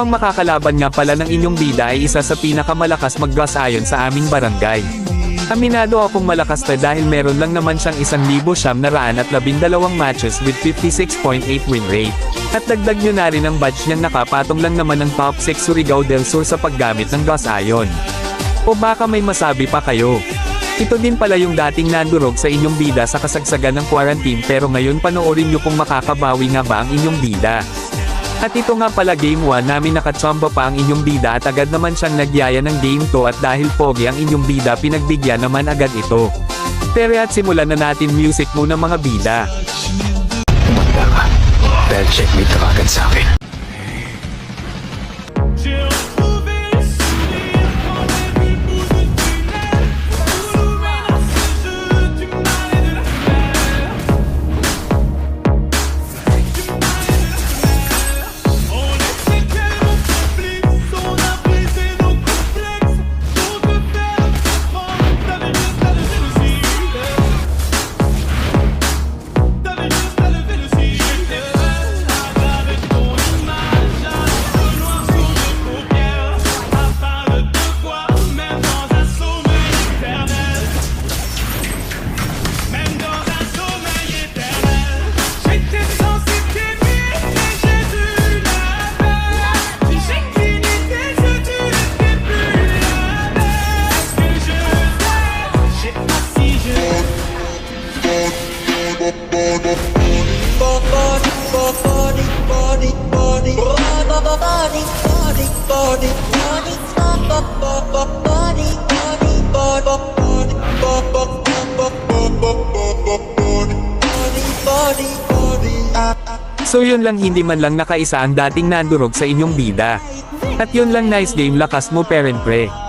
ang makakalaban nga pala ng inyong bida ay isa sa pinakamalakas mag-gas ayon sa aming barangay. Aminado akong malakas na dahil meron lang naman siyang 1,912 matches with 56.8 win rate. At dagdag nyo na rin ang badge niyang nakapatong lang naman ng top 6 Surigao del Sur sa paggamit ng gas ayon. O baka may masabi pa kayo? Ito din pala yung dating nandurog sa inyong bida sa kasagsagan ng quarantine pero ngayon panoorin nyo kung makakabawi nga ba ang inyong bida. At ito nga pala game 1 namin nakachamba pa ang inyong bida at agad naman siyang nagyaya ng game 2 at dahil pogi ang inyong bida pinagbigyan naman agad ito. Pero at simulan na natin music muna mga bida. Tumanda ka. Dahil checkmate ka agad sa akin. So yun lang, hindi man lang nakaisa ang dating nandurog sa inyong bida. At yun lang, nice game, lakas mo parent pre.